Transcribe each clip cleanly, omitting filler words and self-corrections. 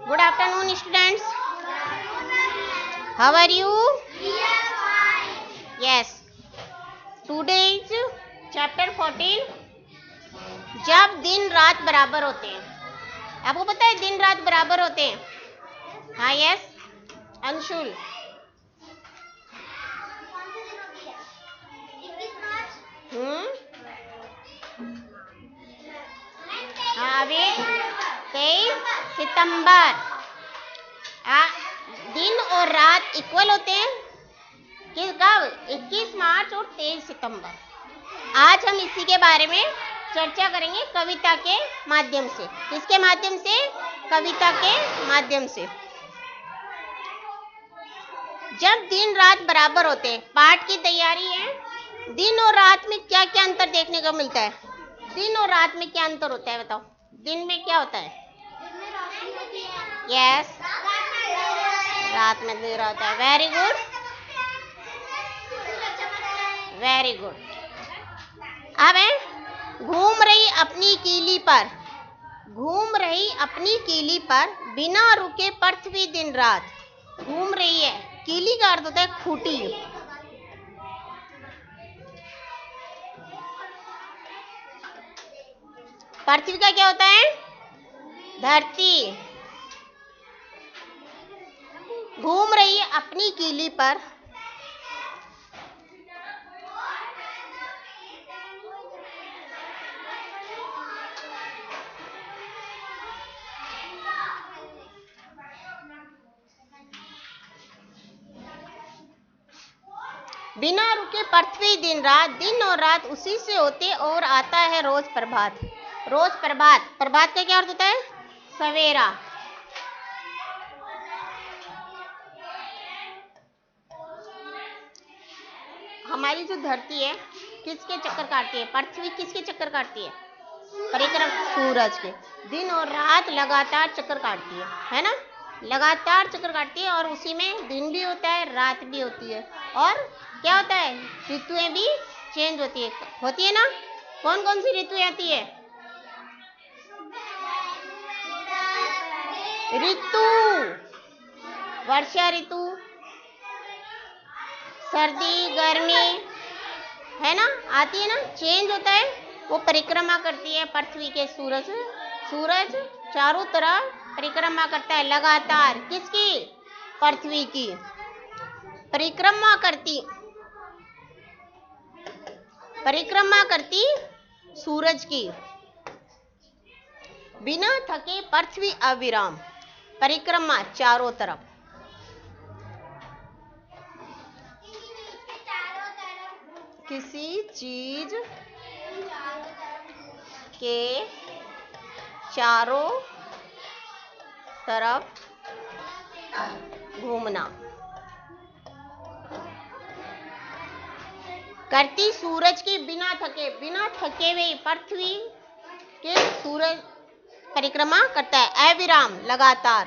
Good afternoon, students. How are you? Yes. Today is chapter 14. जब दिन रात बराबर होते हैं. आपको पता है दिन रात बराबर होते हैं? हाँ, यस. अंशुल. हाँ, अभी 23 सितंबर. दिन और रात इक्वल होते हैं कब? 21 मार्च और 23 सितंबर. आज हम इसी के बारे में चर्चा करेंगे कविता के माध्यम से. किसके माध्यम से? कविता के माध्यम से. जब दिन रात बराबर होते हैं, पाठ की तैयारी है. दिन और रात में क्या क्या अंतर देखने को मिलता है? दिन और रात में क्या अंतर होता है बताओ? दिन में क्या होता है? यस, रात में अंधेरा होता है. Very good, very good. अब है घूम रही अपनी कीली पर बिना रुके पृथ्वी दिन रात. घूम रही है, कीली का अर्थ होता है खूंटी. पृथ्वी का क्या होता है? धरती. घूम रही है अपनी कीली पर बिना रुके पृथ्वी दिन रात. दिन और रात उसी से होते और आता है रोज प्रभात. रोज प्रभात. प्रभात का क्या अर्थ होता है? सवेरा. हमारी जो धरती है किसके चक्कर काटती है? पृथ्वी किसके चक्कर काटती है? परिक्रमा सूरज के. दिन और रात लगातार चक्कर काटती है ना? लगातार चक्कर काटती है और उसी में दिन भी होता है, रात भी होती है. और क्या होता है? ऋतुएं भी चेंज होती है ना? कौन कौन सी ऋतुएं आती है? ऋतु, वर्षा ऋतु, सर्दी, गर्मी, है ना? आती है ना? चेंज होता है. वो परिक्रमा करती है पृथ्वी के. सूरज चारों तरफ परिक्रमा करता है लगातार. किसकी? पृथ्वी की. परिक्रमा करती सूरज की. बिना थके पृथ्वी अविराम. परिक्रमा चारों तरफ. किसी चीज के चारों तरफ घूमना. करती सूरज की बिना थके हुए पृथ्वी के सूरज परिक्रमा करता है अविराम, लगातार.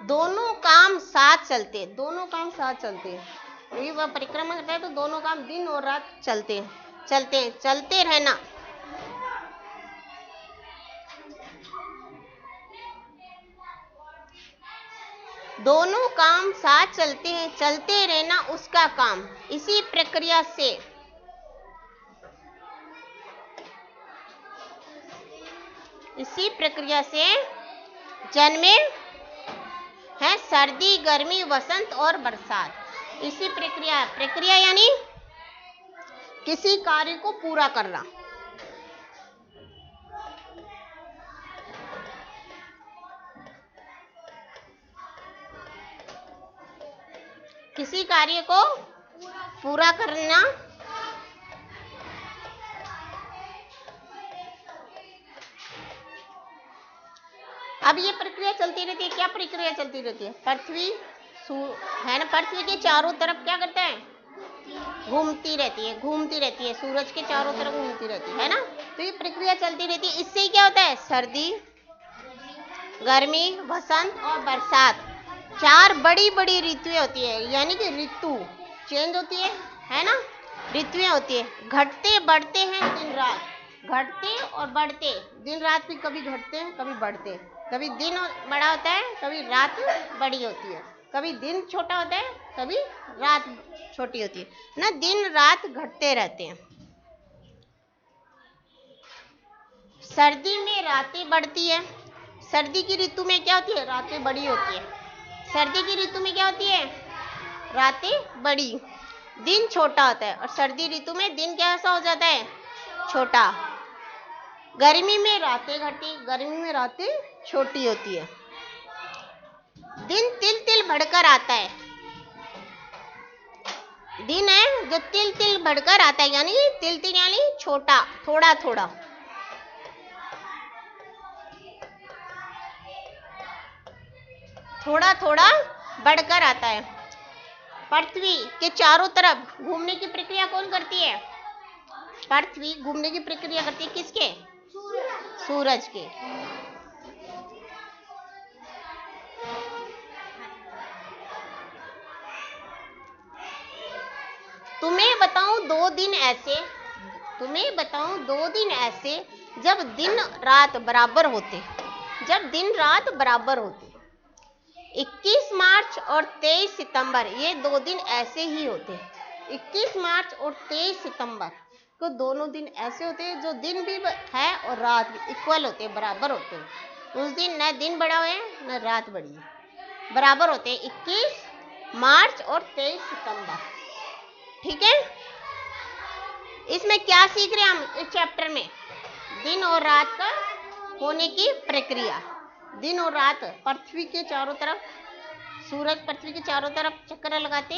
दोनों काम साथ चलते. यही वह परिक्रमा करता है तो दोनों काम दिन और रात चलते रहना. दोनों काम साथ चलते रहना उसका काम. इसी प्रक्रिया से जन्मे है सर्दी, गर्मी, वसंत और बरसात. इसी प्रक्रिया यानी किसी कार्य को पूरा करना. किसी कार्य को पूरा करना. अब ये प्रक्रिया चलती रहती है. क्या प्रक्रिया चलती रहती है? पृथ्वी है ना, पृथ्वी के चारों तरफ क्या करता है? घूमती रहती है. सूरज के चारों तरफ घूमती रहती है ना? तो ये प्रक्रिया चलती रहती है. इससे क्या होता है? सर्दी, गर्मी, वसंत और बरसात. 4 बड़ी बड़ी ऋतुएं होती है. यानी कि ऋतु चेंज होती है ना? ऋतुएं होती है. घटते बढ़ते हैं दिन रात. घटते और बढ़ते, दिन रात भी कभी घटते हैं कभी बढ़ते हैं, कभी दिन बड़ा होता है कभी रात बड़ी होती है, कभी दिन छोटा होता है कभी रात छोटी होती है ना, दिन रात घटते रहते हैं। सर्दी में रातें बढ़ती है, सर्दी की ऋतु में क्या होती है, रातें बड़ी होती है। सर्दी की ऋतु में क्या होती है, रातें बड़ी, दिन छोटा होता है, और सर्दी ऋतु में दिन कैसा हो जाता है, छोटा। गर्मी में रातें घटी, गर्मी में रातें छोटी होती है। दिन तिल तिल बढ़कर आता है, दिन है जो तिल तिल बढ़कर आता है, यानी तिल तिल यानी छोटा, थोड़ा थोड़ा। थोड़ा थोड़ा बढ़कर आता है। पृथ्वी के चारों तरफ घूमने की प्रक्रिया कौन करती है, पृथ्वी घूमने की प्रक्रिया करती है किसके, सूरज के। तुम्हें बताऊं दो दिन ऐसे जब दिन रात बराबर होते, जब दिन रात बराबर होते। 21 मार्च और 23 सितंबर ये 2 दिन ऐसे ही होते। 21 मार्च और 23 सितंबर को दोनों दिन ऐसे होते हैं जो दिन भी है और रात भी इक्वल होते हैं, बराबर होते हैं। उस दिन न दिन बड़ा है न रात बड़ी है, बराबर होते हैं 21 मार्च और 23 सितंबर। ठीक है, इसमें क्या सीख रहे हैं हम इस चैप्टर में, दिन और रात का होने की प्रक्रिया। दिन और रात पृथ्वी के चारों तरफ, सूरज पृथ्वी के चारों तरफ चक्कर लगाते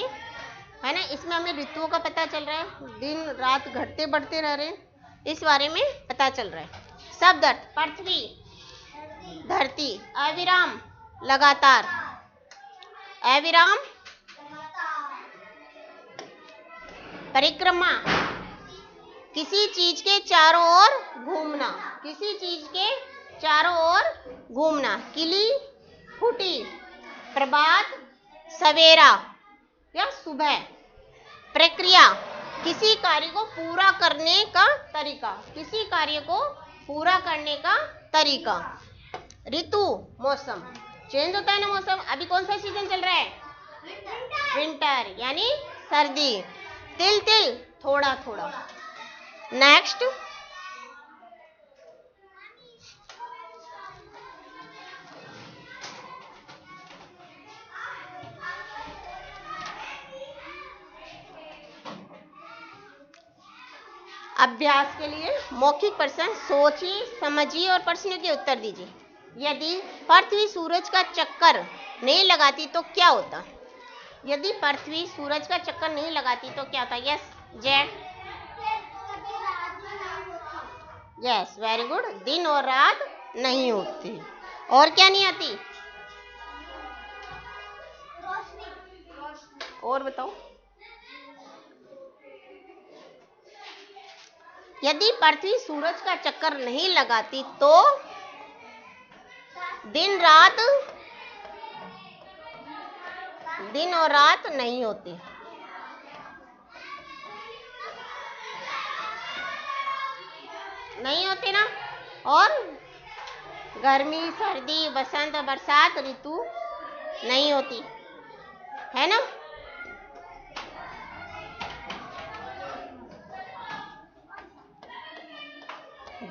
है ना, इसमें हमें ऋतुओं का पता चल रहा है, दिन रात घटते बढ़ते रह रहे हैं, इस बारे में पता चल रहा है। शब्द अर्थ, पृथ्वी धरती, अविराम लगातार, अविराम परिक्रमा, किसी चीज के चारों ओर घूमना, किसी चीज के चारों ओर घूमना। किली फूटी, प्रभात सवेरा या सुबह। प्रक्रिया, किसी कार्य को पूरा करने का तरीका, किसी कार्य को पूरा करने का तरीका। ऋतु मौसम, चेंज होता है ना मौसम, अभी कौन सा सीजन चल रहा है, विंटर यानी सर्दी। तिल तिल थोड़ा थोड़ा। नेक्स्ट, अभ्यास के लिए मौखिक प्रश्न, सोचिए समझिए और प्रश्न के उत्तर दीजिए। यदि पृथ्वी सूरज का चक्कर नहीं लगाती तो क्या होता, यदि पृथ्वी सूरज का चक्कर नहीं लगाती तो क्या होता। Yes Z, yes very good, दिन और रात नहीं होती। और क्या नहीं आती, और बताओ। यदि पृथ्वी सूरज का चक्कर नहीं लगाती तो दिन और रात नहीं होती। नहीं होते ना, और गर्मी सर्दी बसंत बरसात ऋतु नहीं होती है ना।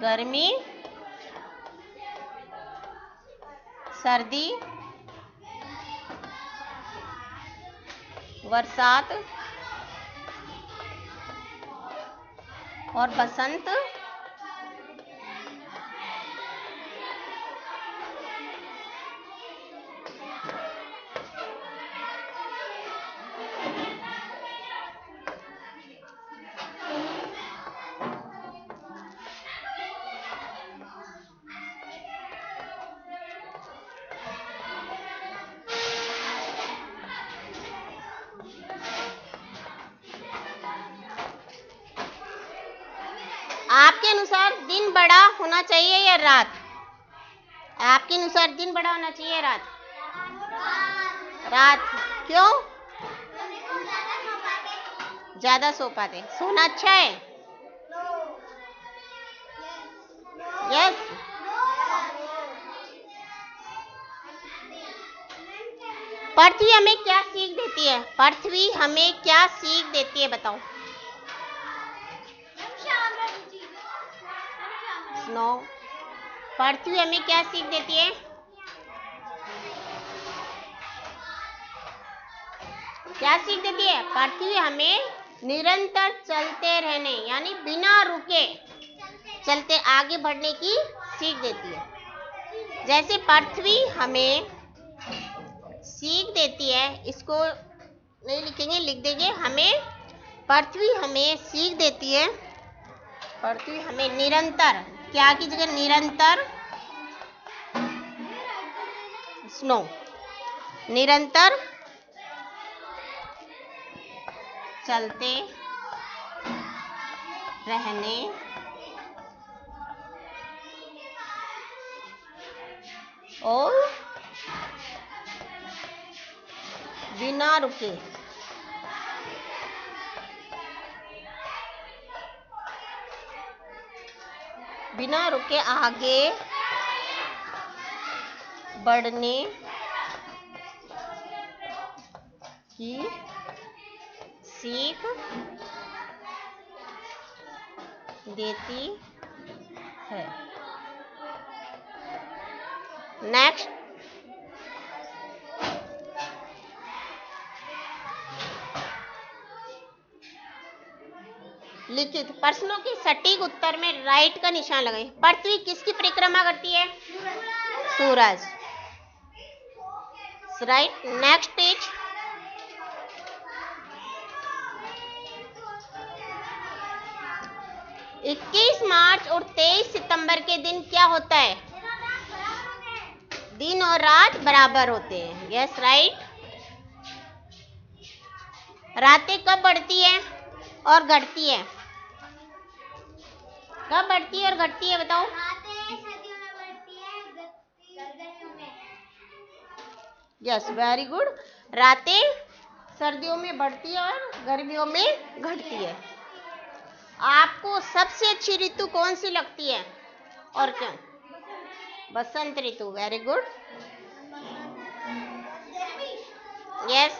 गर्मी सर्दी बरसात और बसंत आपके अनुसार दिन बड़ा होना चाहिए या रात, आपके अनुसार दिन बड़ा होना चाहिए या रात, रात। क्यों, ज्यादा सो पाते, सोना अच्छा है। यस। पृथ्वी हमें क्या सीख देती है? पृथ्वी हमें क्या सीख देती है बताओ? नो। पृथ्वी हमें क्या सीख देती है? क्या सीख देती है? पृथ्वी हमें निरंतर चलते रहने यानी बिना रुके चलते आगे बढ़ने की सीख देती है। जैसे पृथ्वी हमें सीख देती है, इसको नहीं लिखेंगे, लिख देंगे। हमें पृथ्वी हमें सीख देती है, पृथ्वी हमें निरंतर, क्या की जगह निरंतर, स्नो, निरंतर चलते रहने और बिना रुके आगे बढ़ने की सीख देती है। नेक्स्ट, लिखित प्रश्नों के सटीक उत्तर में राइट का निशान लगाएं। पृथ्वी किसकी परिक्रमा करती है? सूरज। राइट। Next page. इक्कीस मार्च और 23 सितंबर के दिन क्या होता है? दिन और रात बराबर होते हैं। Yes, right. रातें कब बढ़ती है और घटती है? कब बढ़ती है और घटती है बताओ? Yes, very good. रातें सर्दियों में बढ़ती है और गर्मियों में घटती है। आपको सबसे अच्छी ऋतु कौन सी लगती है और क्यों? बसंत ऋतु। Very good. यस।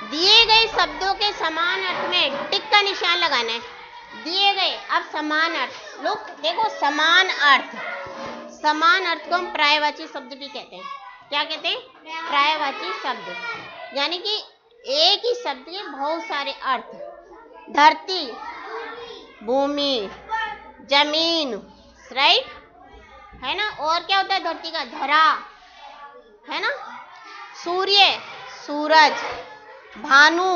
दिए गए शब्दों के समान अर्थ में टिक का निशान लगाना है। दिए गए, अब समान अर्थ, लोग देखो, समान अर्थ, समान अर्थ को हम पर्यायवाची शब्द भी कहते हैं। क्या कहते हैं? पर्यायवाची शब्द। यानी कि एक ही शब्द के बहुत सारे अर्थ। धरती, भूमि, जमीन, राइट है ना। और क्या होता है धरती का? धरा, है ना। सूर्य, सूरज, भानु,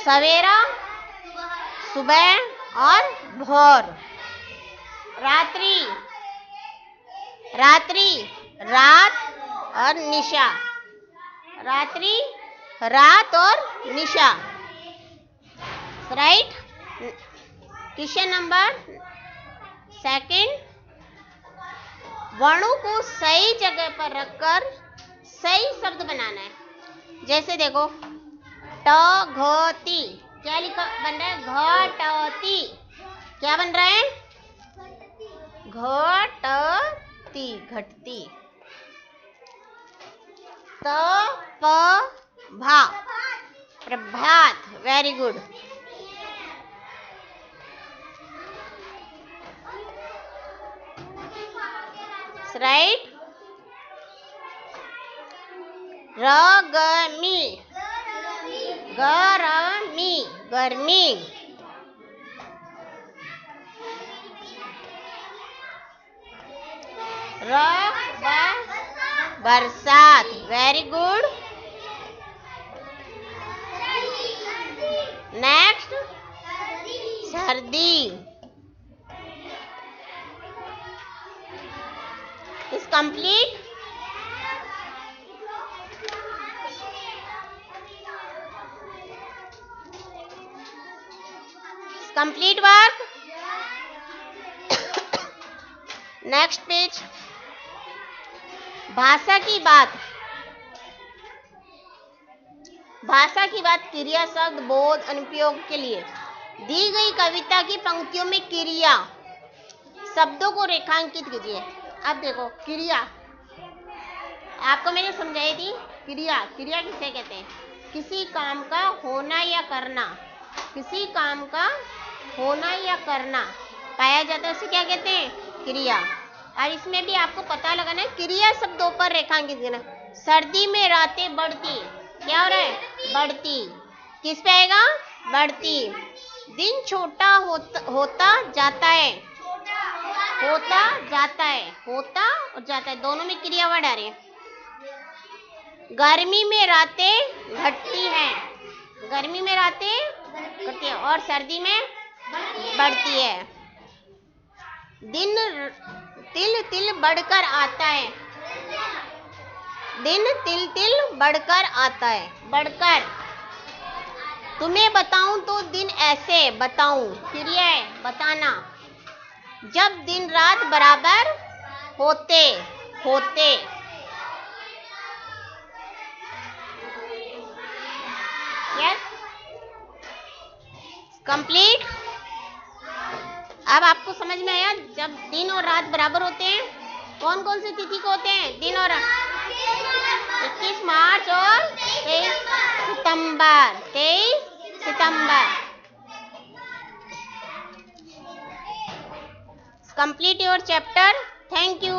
सवेरा, सुबह और भोर। रात्रि, रात्रि, रात और निशा। रात्रि, रात और निशा, राइट। क्वेश्चन नंबर सेकंड, वर्णों को सही जगह पर रखकर सही शब्द बनाना है। जैसे देखो, ट घ ती, क्या लिखा बन रहा है? घटती। क्या बन रहा है? घटती, घटती। त प भा, प्रभात। Very good. राइट। रगमी, गरमी, गर्मी। बरसात। Very good. नेक्स्ट, सर्दी। Is complete. Complete work. Next page. भाषा की बात। भाषा की बात, क्रिया शब्द बोध अनुप्रयोग के लिए दी गई कविता की पंक्तियों में क्रिया शब्दों को रेखांकित कीजिए। अब देखो क्रिया आपको मैंने समझाई थी। क्रिया किसे कहते हैं? किसी काम का होना या करना, किसी काम का होना या करना पाया जाता है उसे क्या कहते हैं? क्रिया। और इसमें भी आपको पता लगाना है क्रिया शब्दों पर रेखांकित करना। सर्दी में रातें बढ़ती, क्या हो रहा है? बढ़ती। किस पे आएगा? बढ़ती। दिन छोटा होता जाता है, होता जाता है, होता और जाता है, दोनों में क्रिया वर्ड आ रही है। गर्मी में रातें घटती हैं, गर्मी में रातें घटती है और सर्दी में बढ़ती है। दिन तिल तिल बढ़कर आता है, दिन तिल तिल बढ़कर आता है, बढ़कर। तुम्हें बताऊं तो दिन ऐसे बताऊं, क्रिया है बताना। जब दिन रात बराबर होते, होते। Yes, complete. अब आपको समझ में आया जब दिन और रात बराबर होते हैं कौन कौन सी तिथि को होते हैं? दिन और 21 मार्च और 23 सितंबर, 23 सितंबर। Complete your chapter. Thank you.